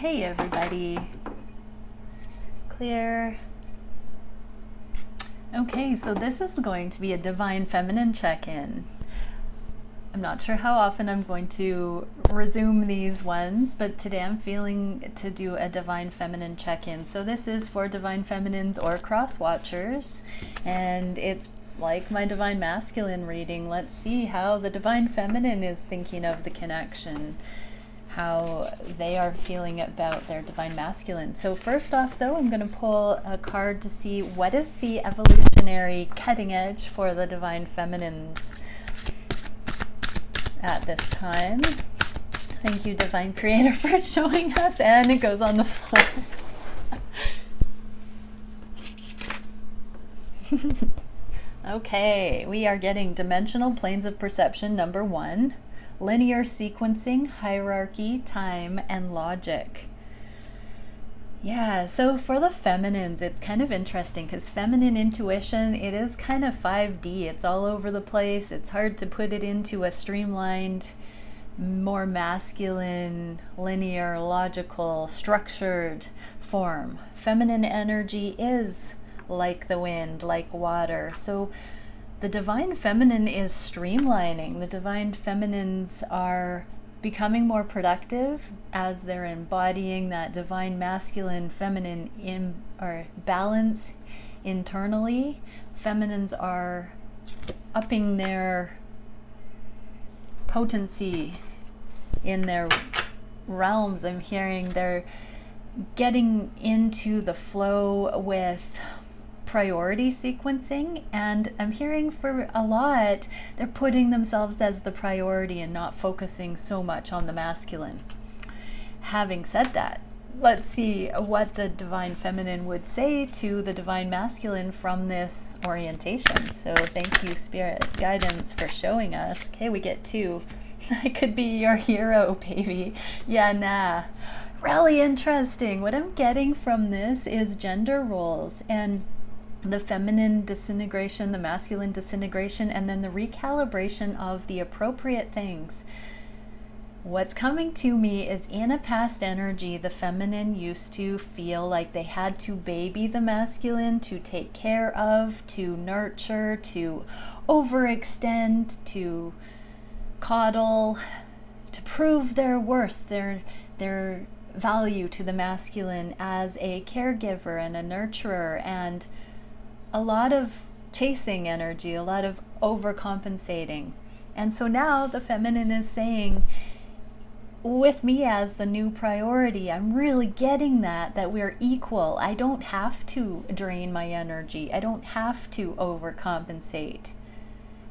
Hey everybody. Clear. Okay, so this is going to be a Divine Feminine check-in. I'm not sure how often I'm going to resume these ones, but today I'm feeling to do a Divine Feminine check-in. So this is for Divine Feminines or cross-watchers, and it's like my Divine Masculine reading. Let's see how the Divine Feminine is thinking of the connection, how they are feeling about their Divine Masculine. So first off though, I'm going to pull a card to see what is the evolutionary cutting edge for the Divine Feminines at this time. Thank you, Divine Creator, for showing us, and it goes on the floor. Okay, we are getting dimensional planes of perception number 1. Linear sequencing, hierarchy, time, and logic. Yeah, so for the feminines, it's kind of interesting because feminine intuition, it is kind of 5D. It's all over the place. It's hard to put it into a streamlined, more masculine, linear, logical, structured form. Feminine energy is like the wind, like water. So the Divine Feminine is streamlining. The Divine Feminines are becoming more productive as they're embodying that Divine Masculine Feminine balance internally. Feminines are upping their potency in their realms. I'm hearing they're getting into the flow with priority sequencing, and I'm hearing for a lot they're putting themselves as the priority and not focusing so much on the masculine. Having said that, let's see what the Divine Feminine would say to the Divine Masculine from this orientation. So thank you, Spirit Guidance, for showing us. Okay, we get 2. I could be your hero, baby. Yeah, nah. Really interesting. What I'm getting from this is gender roles and the feminine disintegration, the masculine disintegration, and then the recalibration of the appropriate things. What's coming to me is in a past energy, the feminine used to feel like they had to baby the masculine, to take care of, to nurture, to overextend, to coddle, to prove their worth, their value to the masculine as a caregiver and a nurturer, and a lot of chasing energy, a lot of overcompensating. And so now the feminine is saying, with me as the new priority, I'm really getting that we're equal. I don't have to drain my energy. I don't have to overcompensate.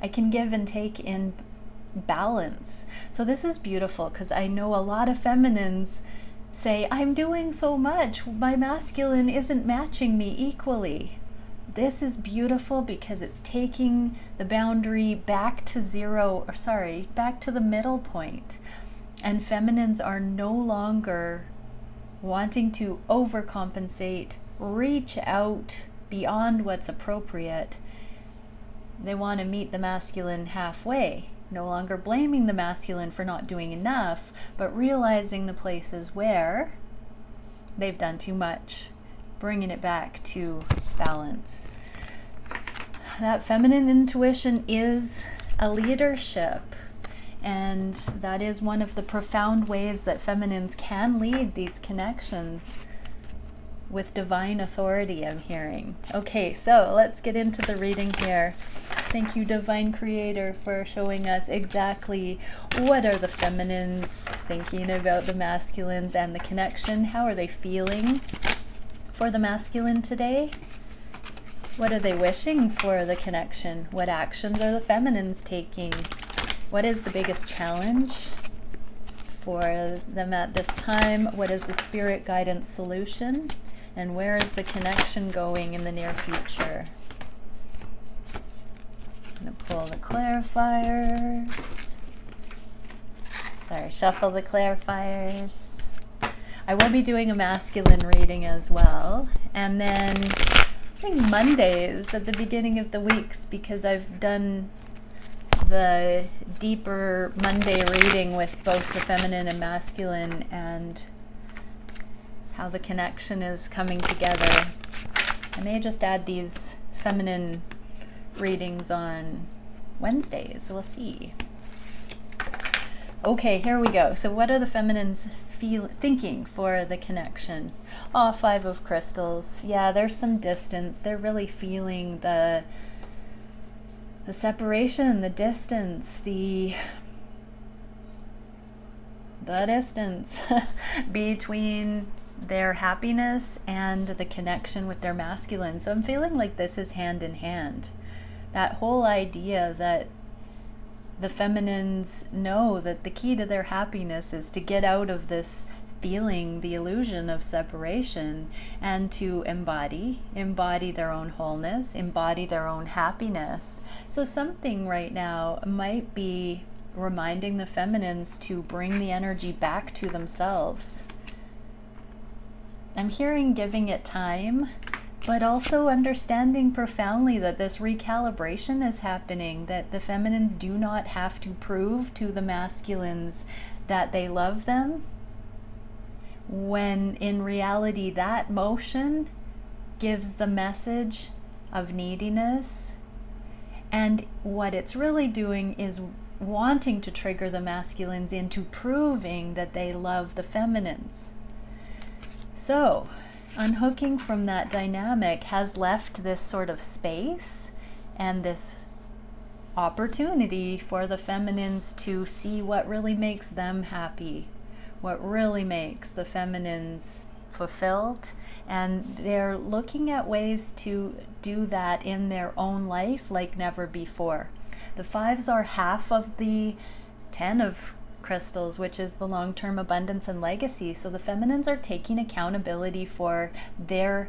I can give and take in balance. So this is beautiful because I know a lot of feminines say, I'm doing so much. My masculine isn't matching me equally. This is beautiful because it's taking the boundary back to back to the middle point. And feminines are no longer wanting to overcompensate, reach out beyond what's appropriate. They want to meet the masculine halfway, no longer blaming the masculine for not doing enough, but realizing the places where they've done too much, bringing it back to balance. That feminine intuition is a leadership, and that is one of the profound ways that feminines can lead these connections with divine authority, I'm hearing. Okay, so let's get into the reading here. Thank you, Divine Creator, for showing us exactly what are the feminines thinking about the masculines and the connection. How are they feeling for the masculine today? What are they wishing for the connection? What actions are the feminines taking? What is the biggest challenge for them at this time? What is the spirit guidance solution? And where is the connection going in the near future? I'm going to pull the clarifiers. Sorry, shuffle the clarifiers. I will be doing a masculine reading as well. And then I think Mondays at the beginning of the weeks, because I've done the deeper Monday reading with both the feminine and masculine, and how the connection is coming together. I may just add these feminine readings on Wednesdays. We'll see. Okay, here we go. So what are the feminines thinking for the connection? Oh, 5 of crystals. Yeah, there's some distance. They're really feeling the separation, the distance, the distance between their happiness and the connection with their masculine. So I'm feeling like this is hand in hand. That whole idea that the feminines know that the key to their happiness is to get out of this feeling, the illusion of separation, and to embody their own wholeness, embody their own happiness. So something right now might be reminding the feminines to bring the energy back to themselves. I'm hearing giving it time, but also understanding profoundly that this recalibration is happening, that the feminines do not have to prove to the masculines that they love them, when in reality that motion gives the message of neediness, and what it's really doing is wanting to trigger the masculines into proving that they love the feminines. So unhooking from that dynamic has left this sort of space and this opportunity for the feminines to see what really makes them happy, what really makes the feminines fulfilled, and they're looking at ways to do that in their own life like never before. The 5s are half of the 10 of crystals, which is the long-term abundance and legacy. So the feminines are taking accountability for their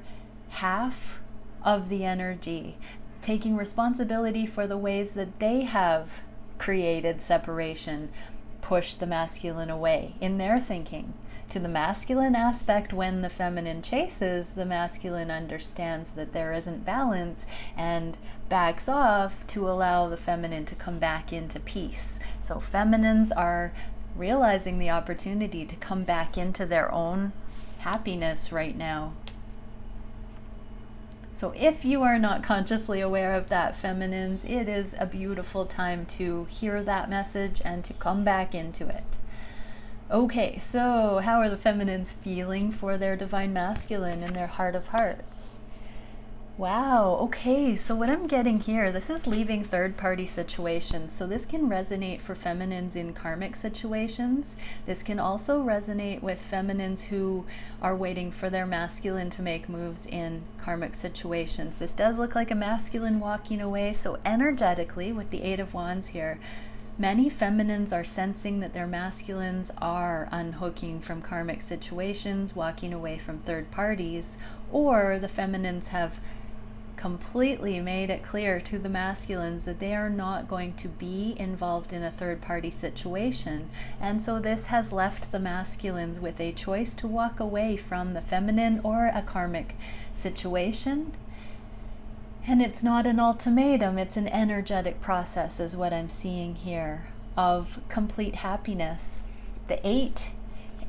half of the energy, taking responsibility for the ways that they have created separation, pushed the masculine away in their thinking. To the masculine aspect, when the feminine chases, the masculine understands that there isn't balance and backs off to allow the feminine to come back into peace. So feminines are realizing the opportunity to come back into their own happiness right now. So if you are not consciously aware of that, feminines, it is a beautiful time to hear that message and to come back into it. Okay, so how are the feminines feeling for their divine masculine in their heart of hearts? Wow, okay, so what I'm getting here, this is leaving third-party situations. So this can resonate for feminines in karmic situations. This can also resonate with feminines who are waiting for their masculine to make moves in karmic situations. This does look like a masculine walking away, so energetically, with the 8 of Wands here, many feminines are sensing that their masculines are unhooking from karmic situations, walking away from third parties, or the feminines have completely made it clear to the masculines that they are not going to be involved in a third-party situation. And so this has left the masculines with a choice to walk away from the feminine or a karmic situation. And it's not an ultimatum, it's an energetic process is what I'm seeing here of complete happiness. The 8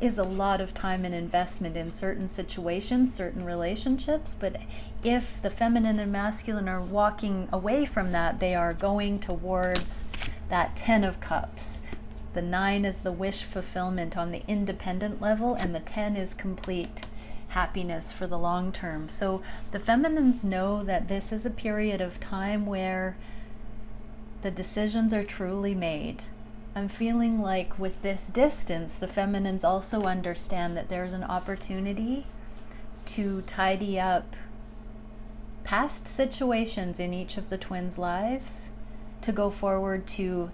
is a lot of time and investment in certain situations, certain relationships, but if the feminine and masculine are walking away from that, they are going towards that 10 of Cups. The 9 is the wish fulfillment on the independent level, and the 10 is complete happiness for the long term. So the feminines know that this is a period of time where the decisions are truly made. I'm feeling like with this distance, the feminines also understand that there's an opportunity to tidy up past situations in each of the twins' lives, to go forward to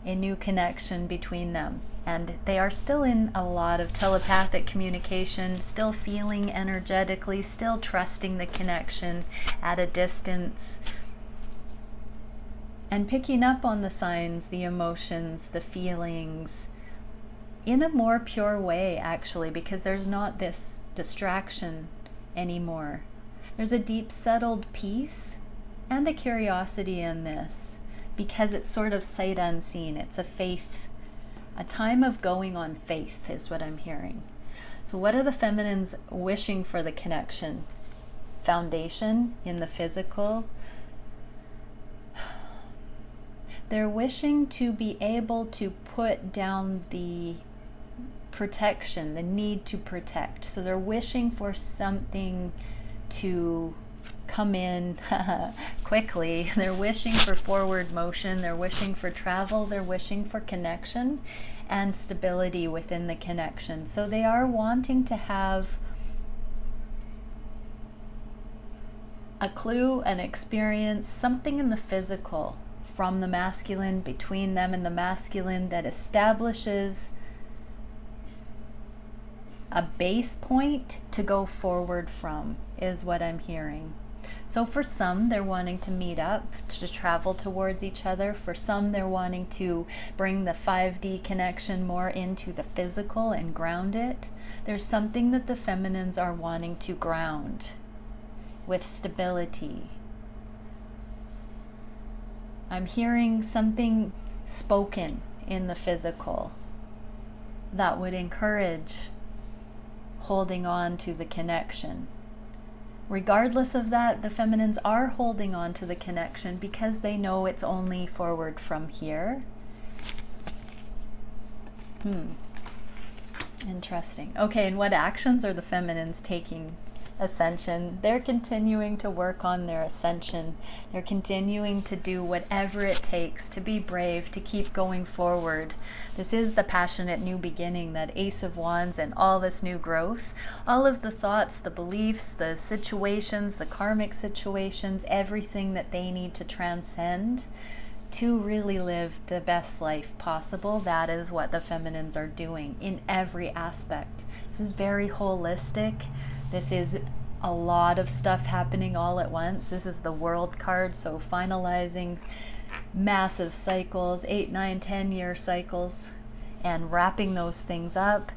a new connection between them. And they are still in a lot of telepathic communication, still feeling energetically, still trusting the connection at a distance, and picking up on the signs, the emotions, the feelings in a more pure way, actually, because there's not this distraction anymore. There's a deep settled peace and a curiosity in this, because it's sort of sight unseen. It's a faith, a time of going on faith is what I'm hearing. So what are the feminines wishing for the connection? Foundation in the physical. They're wishing to be able to put down the protection, the need to protect. So they're wishing for something to come in quickly. They're wishing for forward motion. They're wishing for travel. They're wishing for connection and stability within the connection. So they are wanting to have a clue, an experience, something in the physical from the masculine, between them and the masculine, that establishes a base point to go forward from, is what I'm hearing. So for some, they're wanting to meet up, to travel towards each other. For some, they're wanting to bring the 5D connection more into the physical and ground it. There's something that the feminines are wanting to ground with stability. I'm hearing something spoken in the physical that would encourage holding on to the connection. Regardless of that, the feminines are holding on to the connection because they know it's only forward from here. Interesting. Okay, and what actions are the feminines taking? Ascension. They're continuing to work on their ascension. They're continuing to do whatever it takes to be brave, to keep going forward. This is the passionate new beginning, that Ace of Wands and all this new growth. All of the thoughts, the beliefs, the situations, the karmic situations, everything that they need to transcend to really live the best life possible. That is what the feminines are doing in every aspect. This is very holistic. This is a lot of stuff happening all at once. This is the World card, so finalizing massive cycles, 8, 9, 10-year cycles, and wrapping those things up,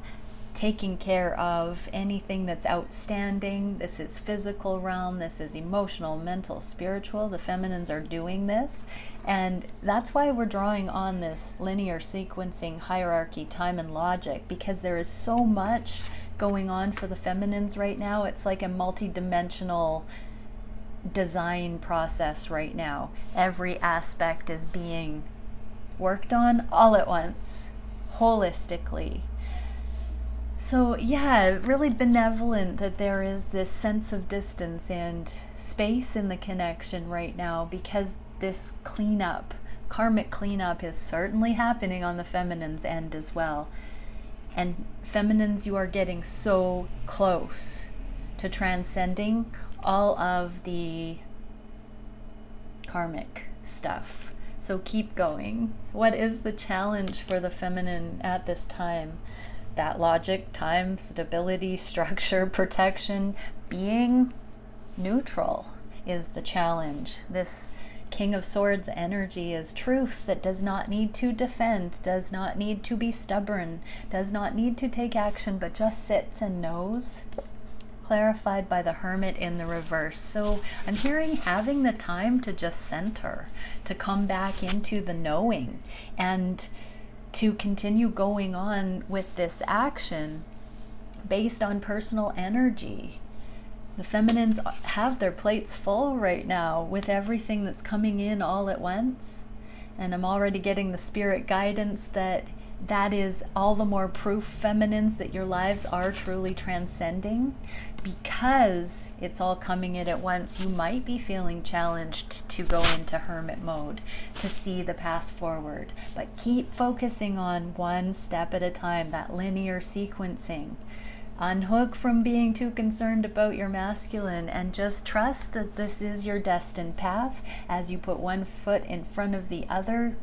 taking care of anything that's outstanding. This is physical realm, this is emotional, mental, spiritual. The feminines are doing this, and that's why we're drawing on this linear sequencing, hierarchy, time, and logic, because there is so much going on for the feminines right now. It's like a multi-dimensional design process right now. Every aspect is being worked on all at once, holistically. So yeah, really benevolent that there is this sense of distance and space in the connection right now, because this cleanup, karmic cleanup, is certainly happening on the feminine's end as well. And feminines, you are getting so close to transcending all of the karmic stuff. So keep going. What is the challenge for the feminine at this time? That logic, time, stability, structure, protection. Being neutral is the challenge. This King of Swords energy is truth that does not need to defend, does not need to be stubborn, does not need to take action, but just sits and knows. Clarified by the Hermit in the reverse. So I'm hearing having the time to just center, to come back into the knowing, and to continue going on with this action based on personal energy. The feminines have their plates full right now with everything that's coming in all at once. And I'm already getting the spirit guidance that is all the more proof, feminines, that your lives are truly transcending, because it's all coming in at once. You might be feeling challenged to go into hermit mode, to see the path forward, but keep focusing on one step at a time, that linear sequencing. Unhook from being too concerned about your masculine, and just trust that this is your destined path as you put one foot in front of the other.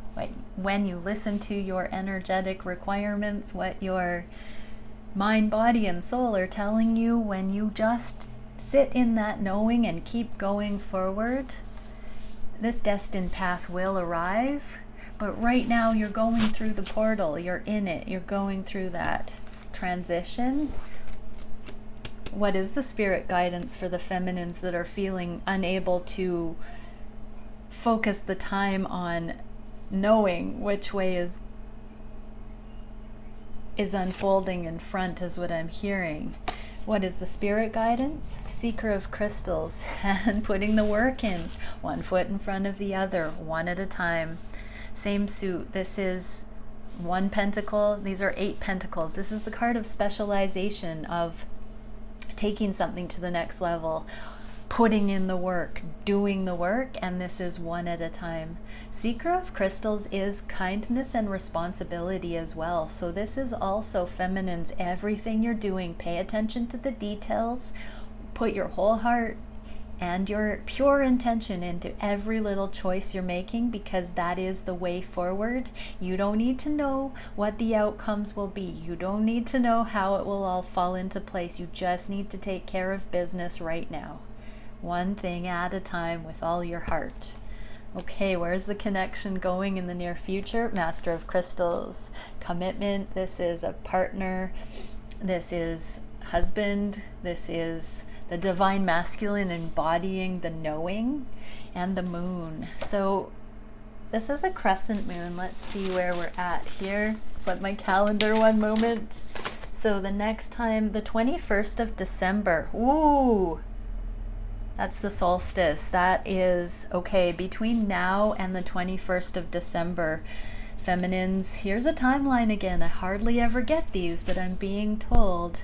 When you listen to your energetic requirements, what your mind, body, and soul are telling you, when you just sit in that knowing and keep going forward, this destined path will arrive. But right now you're going through the portal, you're in it, you're going through that transition. What is the spirit guidance for the feminines that are feeling unable to focus the time on knowing which way is is unfolding in front is what I'm hearing. What is the spirit guidance? Seeker of crystals, and putting the work in, one foot in front of the other, one at a time. Same suit. This is one pentacle. These are 8 pentacles. This is the card of specialization, of taking something to the next level, putting in the work, doing the work, and this is one at a time. Seeker of crystals is kindness and responsibility as well. So this is also feminines. Everything you're doing, pay attention to the details, put your whole heart and your pure intention into every little choice you're making, because that is the way forward. You don't need to know what the outcomes will be. You don't need to know how it will all fall into place. You just need to take care of business right now. One thing at a time with all your heart. Okay, where's the connection going in the near future? Master of Crystals. Commitment. This is a partner. This is husband. This is the divine masculine embodying the knowing, and the moon. So this is a crescent moon. Let's see where we're at here. Flip my calendar one moment. So the next time, the 21st of December. Ooh, that's the solstice. That is, okay, between now and the 21st of December, feminines, here's a timeline again. I hardly ever get these, but I'm being told,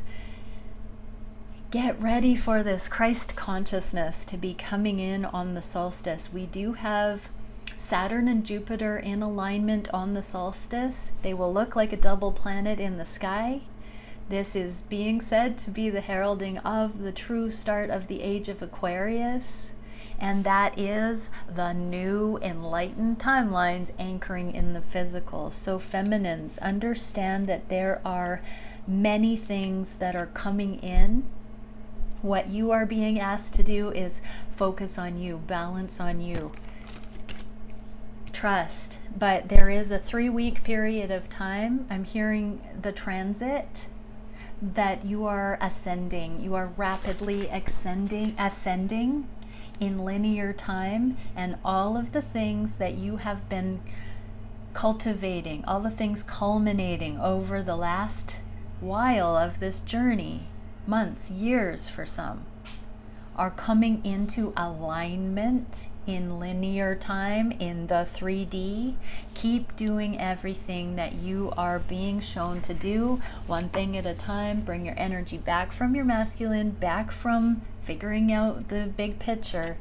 get ready for this Christ consciousness to be coming in on the solstice. We do have Saturn and Jupiter in alignment on the solstice. They will look like a double planet in the sky. This is being said to be the heralding of the true start of the age of Aquarius. And that is the new enlightened timelines anchoring in the physical. So feminines, understand that there are many things that are coming in. What you are being asked to do is focus on you, balance on you, trust. But there is a 3-week period of time. I'm hearing the transit, that you are ascending. You are rapidly ascending in linear time, and all of the things that you have been cultivating, all the things culminating over the last while of this journey, months, years for some, are coming into alignment in linear time, in the 3D. Keep doing everything that you are being shown to do, one thing at a time. Bring your energy back from your masculine, back from figuring out the big picture,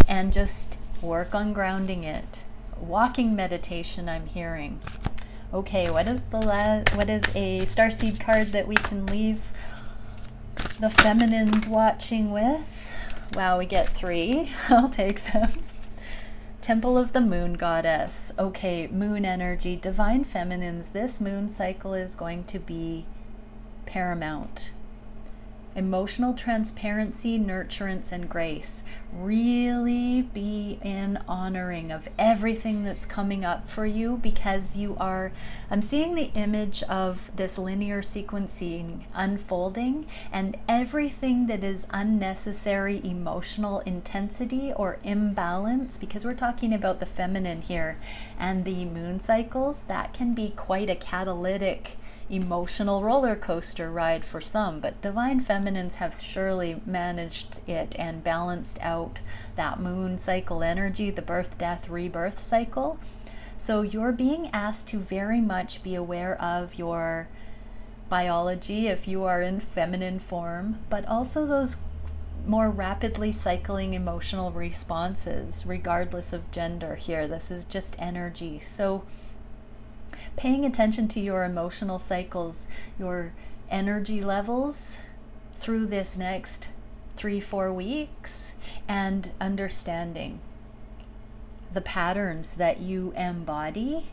and just work on grounding it. Walking meditation, I'm hearing. Okay, what is a starseed card that we can leave the feminines watching with? Wow, we get 3. I'll take them. Temple of the Moon Goddess. Okay, moon energy, divine feminines. This moon cycle is going to be paramount. Emotional transparency, nurturance, and grace. Really be in honoring of everything that's coming up for you, because you are, I'm seeing the image of this linear sequencing unfolding, and everything that is unnecessary emotional intensity or imbalance, because we're talking about the feminine here and the moon cycles, that can be quite a catalytic emotional roller coaster ride for some, but divine feminines have surely managed it and balanced out that moon cycle energy, the birth, death, rebirth cycle. So you're being asked to very much be aware of your biology if you are in feminine form, but also those more rapidly cycling emotional responses regardless of gender here. This is just energy. So paying attention to your emotional cycles, your energy levels through this next 3-4 weeks, and understanding the patterns that you embody,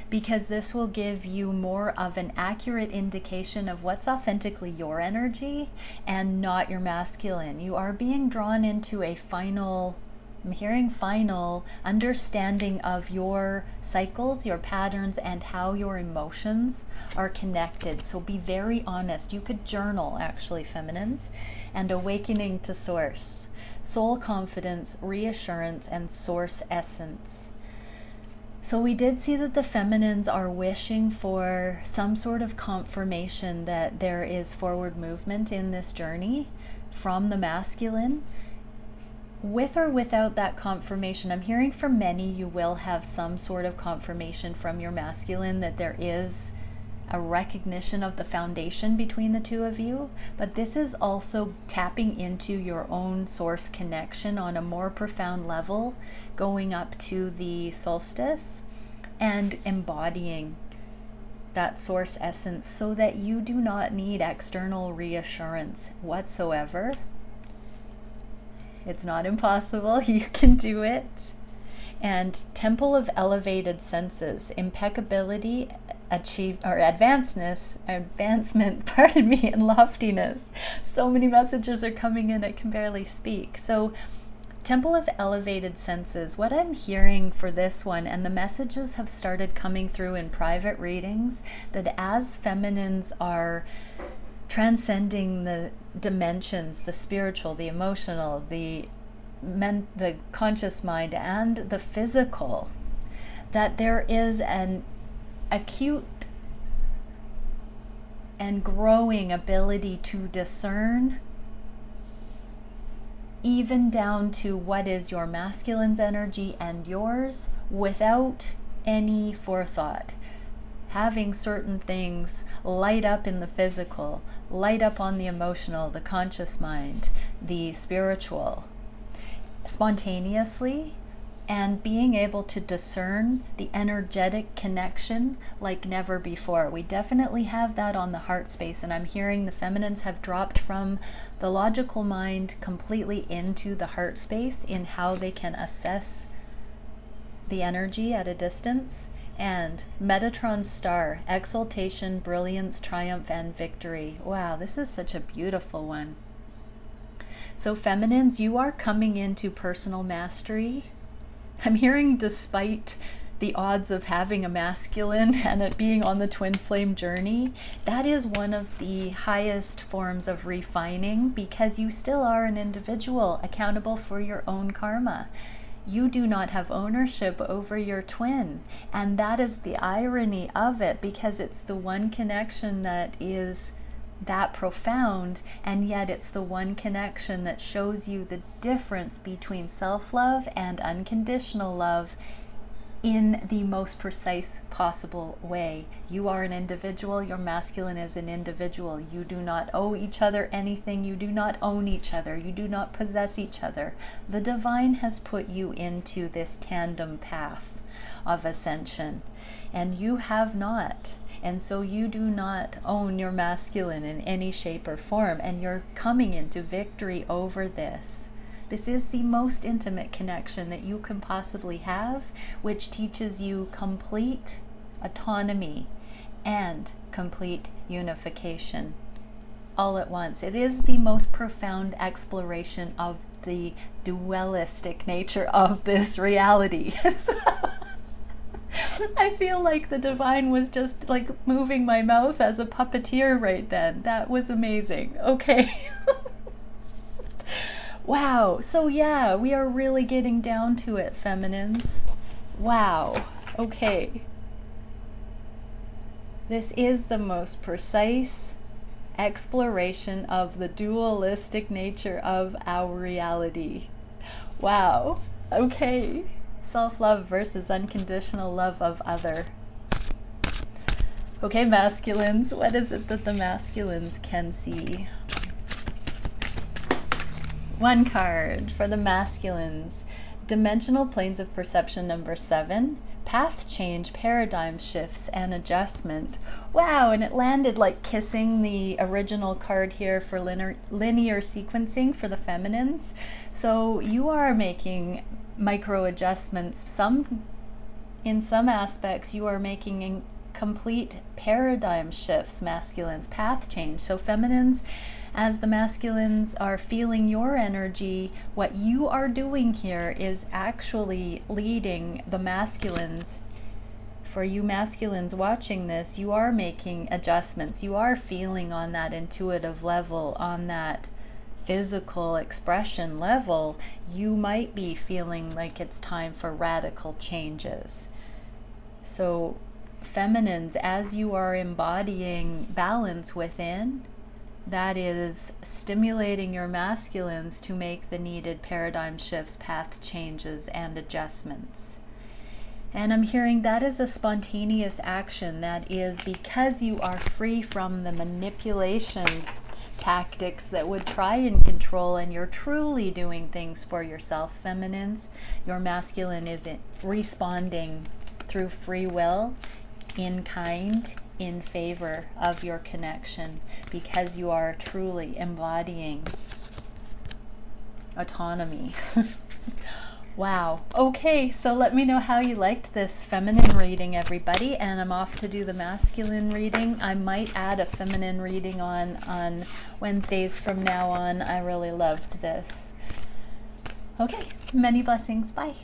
because this will give you more of an accurate indication of what's authentically your energy and not your masculine. You are being drawn into a final, I'm hearing final understanding of your cycles, your patterns, and how your emotions are connected. So be very honest. You could journal, actually, feminines, and awakening to source, soul confidence, reassurance, and source essence. So we did see that the feminines are wishing for some sort of confirmation that there is forward movement in this journey from the masculine. With or without that confirmation, I'm hearing for many you will have some sort of confirmation from your masculine that there is a recognition of the foundation between the two of you, but this is also tapping into your own source connection on a more profound level, going up to the solstice and embodying that source essence so that you do not need external reassurance whatsoever. It's not impossible. You can do it. And temple of elevated senses, impeccability, advancement, pardon me, and loftiness. So many messages are coming in, I can barely speak. So temple of elevated senses, what I'm hearing for this one, and the messages have started coming through in private readings, that as feminines are transcending the dimensions, the spiritual, the emotional, the conscious mind, and the physical, that there is an acute and growing ability to discern, even down to what is your masculine's energy and yours, without any forethought. Having certain things light up in the physical, light up on the emotional, the conscious mind, the spiritual, spontaneously, and being able to discern the energetic connection like never before. We definitely have that on the heart space, and I'm hearing the feminines have dropped from the logical mind completely into the heart space in how they can assess the energy at a distance. And Metatron's star, exaltation, brilliance, triumph, and victory. Wow, this is such a beautiful one. So feminines, you are coming into personal mastery. I'm hearing despite the odds of having a masculine and it being on the twin flame journey, that is one of the highest forms of refining, because you still are an individual accountable for your own karma. You do not have ownership over your twin, and that is the irony of it, because it's the one connection that is that profound, and yet it's the one connection that shows you the difference between self-love and unconditional love in the most precise possible way. You are an individual, your masculine is an individual. You do not owe each other anything, you do not own each other, you do not possess each other. The divine has put you into this tandem path of ascension, and you have not. And so you do not own your masculine in any shape or form, and you're coming into victory over this. This is the most intimate connection that you can possibly have, which teaches you complete autonomy and complete unification all at once. It is the most profound exploration of the dualistic nature of this reality. I feel like the divine was just like moving my mouth as a puppeteer right then. That was amazing. Okay. Wow. So yeah, we are really getting down to it, feminines. Wow. Okay. This is the most precise exploration of the dualistic nature of our reality. Wow. Okay. Self-love versus unconditional love of other. Okay, masculines, what is it that the masculines can see? One card for the masculines. Dimensional planes of perception number 7. Path change, paradigm shifts, and adjustment. Wow, and it landed like kissing the original card here for linear sequencing for the feminines. So you are making micro adjustments. In some aspects, you are making complete paradigm shifts, masculines, path change. So feminines, as the masculines are feeling your energy, what you are doing here is actually leading the masculines. For you masculines watching this, you are making adjustments. You are feeling on that intuitive level, on that physical expression level. You might be feeling like it's time for radical changes. So feminines, as you are embodying balance within, that is stimulating your masculines to make the needed paradigm shifts, path changes, and adjustments. And I'm hearing that is a spontaneous action that is because you are free from the manipulation tactics that would try and control, and you're truly doing things for yourself, feminines. Your masculine is responding through free will, in kind, in favor of your connection, because you are truly embodying autonomy. Wow. Okay, so let me know how you liked this feminine reading, everybody, and I'm off to do the masculine reading. I might add a feminine reading on Wednesdays from now on. I really loved this. Okay, many blessings. Bye.